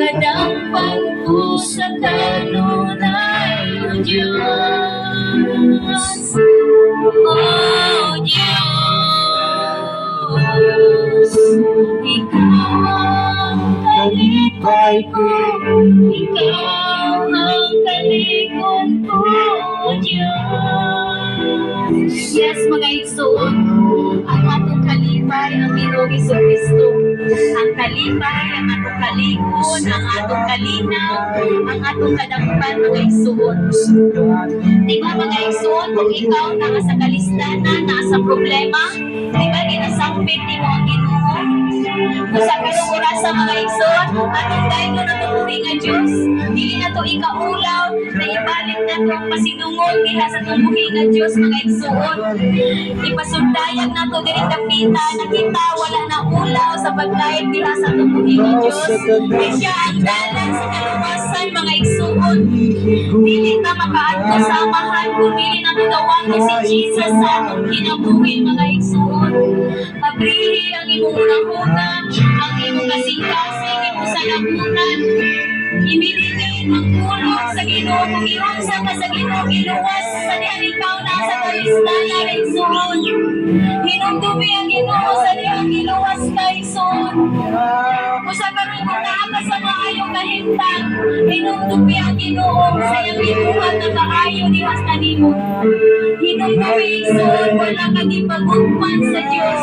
kadampan ko sa kanunay, O Diyos. O Diyos, Ikaw ang kalipay ko, Ikaw ang kalingon ko, O Diyos. Yes, mga igsoon, ang atong kalipay ang Ginoong Jesucristo. Ang kalipay, ang atong kalingon, ang atong kalinaw, ang atong kadampan, mga igsoon. Di ba mga igsoon, kung ikaw nasa kalistanan, nasa problema, di ba ginasampit ni mo ang Ginoo? Kung sa kalungura sa mga igsoon, atong dahil ko natutuwi nga Diyos, dili na to ikaulaw, na ibalik na to ang pasinungol diha sa tumuhi nga Diyos, mga igsoon. Ipasundayag na to diri kapita, nakita wala na ulaw sa pagdahil diha sa tumuhi nga Diyos. Kaya siya ang dalan sa kaluwasan, mga igsoon. Dili na makaadto sa amahan kung dili na tawagin si Jesus sa atong kinabuhi, mga igsoon. Mabrihi ang imong unang-una, ang imong kasing-kasing, imong salamunan. Ibinigay ang kulog sa Ginoo, kung iunsa ka sa Ginoo, iluwas sa diyan ikaw nasa kalistanan, igsoon. Hinumdumi ang Ginoo sa diyan iluwas ka, igsoon. Kung sa karon kung naaka sa maayong kahintang, hinumdumi ang Ginoo sa iyang gibuhat na maayo diwas na nimo. Hinumdumi, igsoon, wala ka gipagugman sa Dios.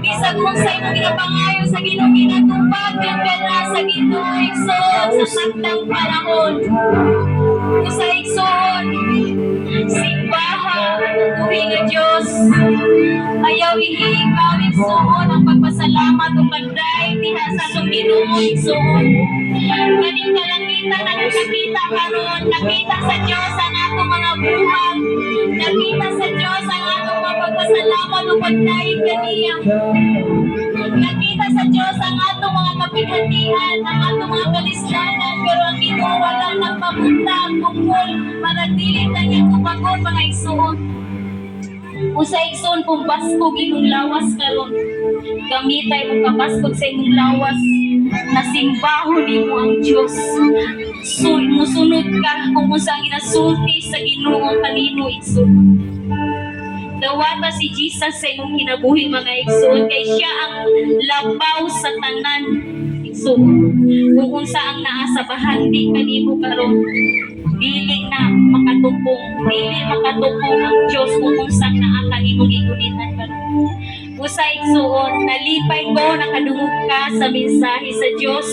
Bisag kung sa imong ginapangayo sa Ginoo ginatupad ka na sa Ginoo, igsoon, sa sakdang panahon. Kung sa igsoon, simbahan ang tuwi nga Diyos. Ayaw ihigaw, igsoon, ang pagpasalamat o pagday diha sa atong Ginoo, igsoon. Kaning kalangitan na nakakita karon, nakita sa Diyos ang atong mga buhat, nakita sa Diyos ang atong mga pagpasalamat o pagday kaniya. Nakita sa Diyos ang atong mga kapighatian, ang atong mga kalislanan, pero ang Ginoo wala nang pabuntag kungkol manatili na niya kumagon, mga igsoon. Kung sa igsoon kung baskog imong lawas karon, gamitay mo kabaskog sa imong lawas, nasimbaho nimo ang Diyos. So, musunod ka kung saan ginasulti sa Ginoo kanino, igsoon. Dawata si Jesus sa imong kinabuhi, mga igsoon, kay siya ang labaw sa tanan, igsoon. Kung unsa ang naa sa bahandi kanimo karon, dili na makatupong, dili makatupong ang Diyos kung unsa naa kanimo gigunitan karon. Usa, igsoon, nalipay ko, nakadungog ka sa mensahe sa Diyos,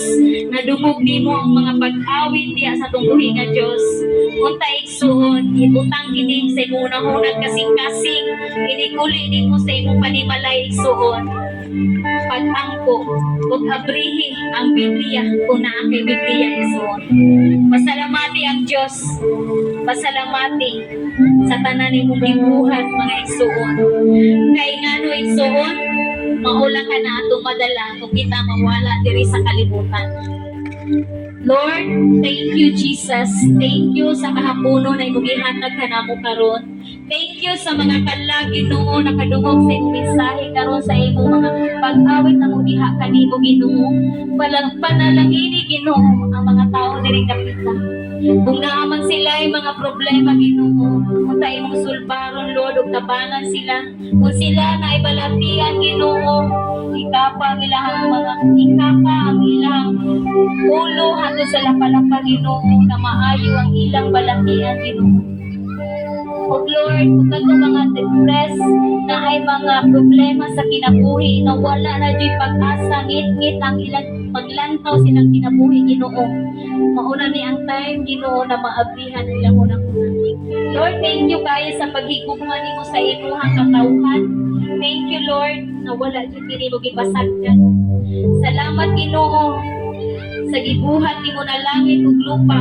nadungog nimo ang mga pag-awit diya sa tungguhi nga Diyos. Unta, igsoon, ibutang kini sa imong unang kasing-kasing, inikuli nimo sa imong panimalay, igsoon. Pag-angko, kung abrihi ang Biblia, kung naa kay Biblia, igsoon. Pasalamati ang Diyos, pasalamati sa tanan nimong gibuhat, mga igsoon. Kay ngano, igsoon, maulang ka na atong madala kung kita mawala diri sa kalibutan. Lord, thank you, Jesus. Thank you sa kahapono na imong gihatag kanamo karon. Thank you sa mga kalag, Ginoo, nakadungog sa imong mensahe karon sa imong mga pag-awit na mong diha kanimo, Ginoo. Panalangini, Ginoo, ang mga tao diri kapita. Kung naaman sila ay mga problema, Ginoo, kung tayo mong sulbaron, Lord, ug tabangan sila. Kung sila na ibalatian, Ginoo, ikapa ang ilang ulo hanggang sa lapalapa, Ginoo, na maayo ang ilang balatian, Ginoo. O Lord, kung kato mga depressed na ay mga problema sa kinabuhi, na wala na dyan pag-asa, ngit-ngit ang ilang maglantaw silang kinabuhi, Ginoo. Mauna ni ang time, Ginoo, na maabrihan nilang unang-una. Lord, thank you kaya sa paghigugma nimo sa imuhang katawhan. Thank you, Lord, na wala dyan kinimo gipasagdan. Salamat, Ginoo, sa gibuhat nimo na langit ug lupa.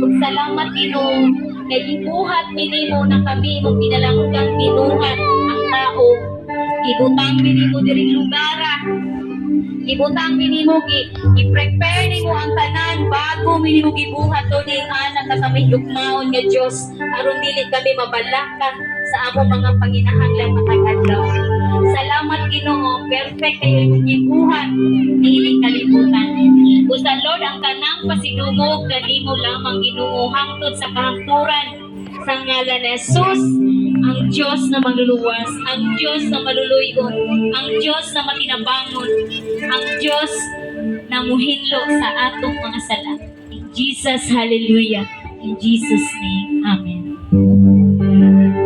Ug salamat, Ginoo, kay gibuhat nimo na kami mong pinalanggang binuhat ang tao. Ibutang nimo diri lugara. Ibutang nimo i-prepare nimo ang tanan bago nimo gibuhat to ning anak ka kami lugmaon nga Dios aron dili kami mabalaka sa among mga panginahanglan matag adlaw. Salamat, Ginoo, perfect kayo imong gibuhat dili kalibutan. Usa, Lord, ang tanang pasidungog kanimo lamang Ginoo hangtod sa kahangturan sa ngalan ni Jesus, ang Diyos na magluluwas, ang Diyos na maluluyon, ang Diyos na matinabangon, ang Diyos na muhinlo sa atong mga sala. In Jesus, hallelujah. In Jesus' name, Amen.